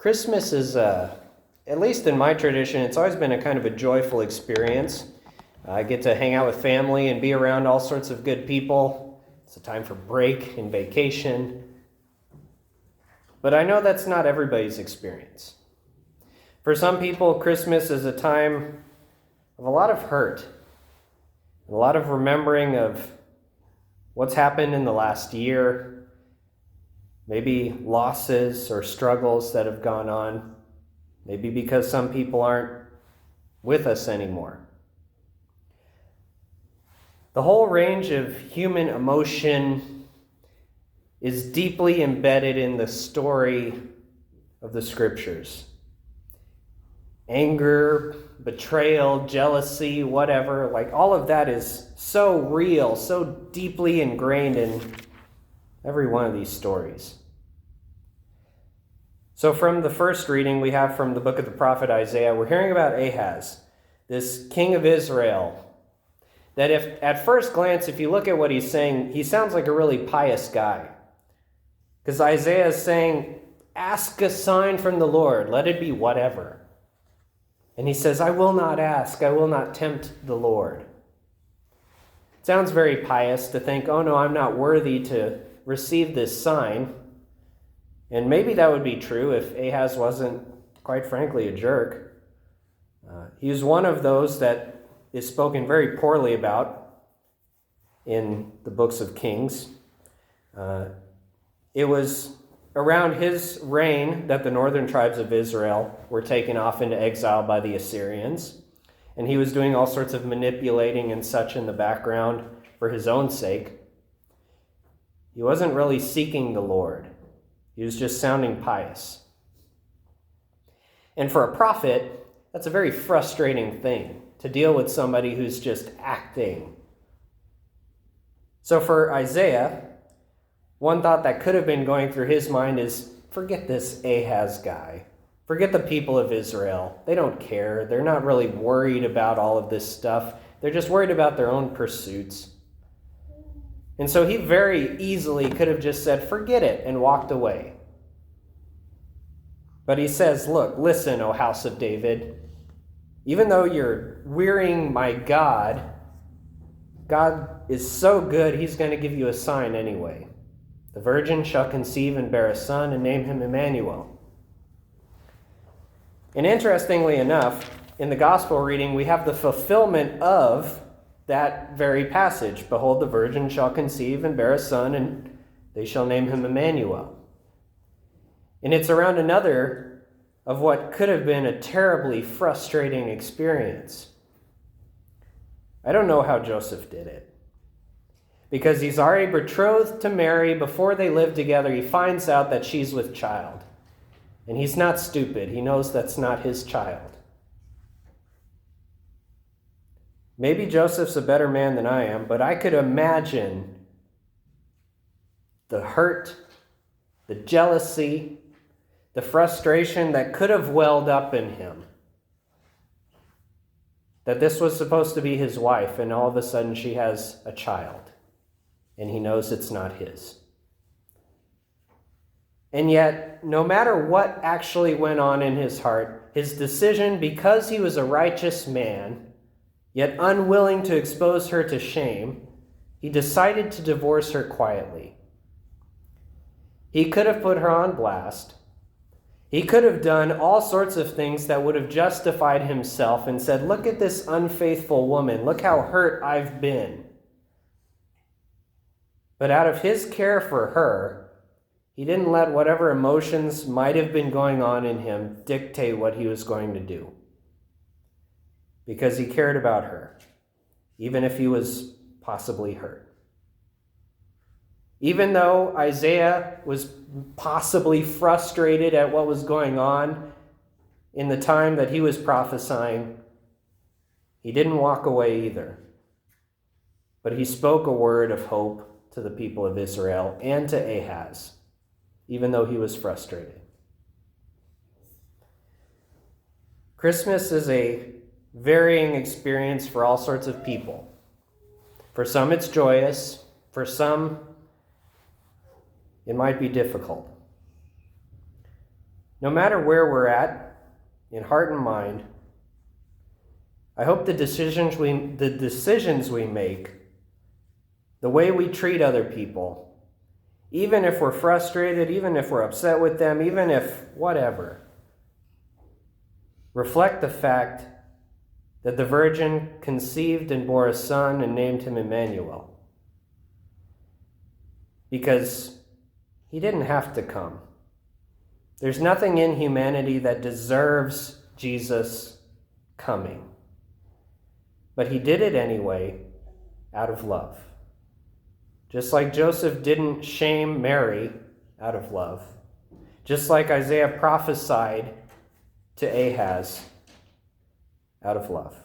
Christmas is, at least in my tradition, it's always been a kind of a joyful experience. I get to hang out with family and be around all sorts of good people. It's a time for break and vacation. But I know that's not everybody's experience. For some people, Christmas is a time of a lot of hurt, a lot of remembering of what's happened in the last year, maybe losses or struggles that have gone on, maybe because some people aren't with us anymore. The whole range of human emotion is deeply embedded in the story of the Scriptures. Anger, betrayal, jealousy, whatever, like all of that is so real, so deeply ingrained in every one of these stories. So from the first reading we have from the book of the prophet Isaiah, we're hearing about Ahaz, this king of Israel, that if at first glance, if you look at what he's saying, he sounds like a really pious guy. Because Isaiah is saying, ask a sign from the Lord, let it be whatever. And he says, I will not ask, I will not tempt the Lord. It sounds very pious to think, oh no, I'm not worthy to receive this sign. And maybe that would be true if Ahaz wasn't, quite frankly, a jerk. He was one of those that is spoken very poorly about in the books of Kings. It was around his reign that the northern tribes of Israel were taken off into exile by the Assyrians. And he was doing all sorts of manipulating and such in the background for his own sake. He wasn't really seeking the Lord. He was just sounding pious. And for a prophet, that's a very frustrating thing, to deal with somebody who's just acting. So for Isaiah, one thought that could have been going through his mind is, forget this Ahaz guy. Forget the people of Israel. They don't care. They're not really worried about all of this stuff. They're just worried about their own pursuits. And so he very easily could have just said, forget it, and walked away. But he says, look, listen, O house of David. Even though you're wearying my God, God is so good, he's going to give you a sign anyway. The virgin shall conceive and bear a son and name him Emmanuel. And interestingly enough, in the gospel reading, we have the fulfillment of that very passage. Behold, the virgin shall conceive and bear a son, and they shall name him Emmanuel. And it's around another of what could have been a terribly frustrating experience. I don't know how Joseph did it. Because he's already betrothed to Mary. Before they live together, he finds out that she's with child. And he's not stupid. He knows that's not his child. Maybe Joseph's a better man than I am, but I could imagine the hurt, the jealousy, the frustration that could have welled up in him. That this was supposed to be his wife, and all of a sudden she has a child, and he knows it's not his. And yet, no matter what actually went on in his heart, his decision, because he was a righteous man, yet unwilling to expose her to shame, he decided to divorce her quietly. He could have put her on blast. He could have done all sorts of things that would have justified himself and said, look at this unfaithful woman. Look how hurt I've been. But out of his care for her, he didn't let whatever emotions might have been going on in him dictate what he was going to do. Because he cared about her, even if he was possibly hurt. Even though Isaiah was possibly frustrated at what was going on in the time that he was prophesying, he didn't walk away either. But he spoke a word of hope to the people of Israel and to Ahaz, even though he was frustrated. Christmas is a varying experience for all sorts of people. For some, it's joyous. For some, it might be difficult. no matter where we're at in heart and mind, I hope the decisions we make, the way we treat other people, even if we're frustrated, even if we're upset with them, even if whatever, reflect the fact that the Virgin conceived and bore a son and named him Emmanuel. Because he didn't have to come. There's nothing in humanity that deserves Jesus coming. But he did it anyway, out of love. Just like Joseph didn't shame Mary out of love. Just like Isaiah prophesied to Ahaz out of love.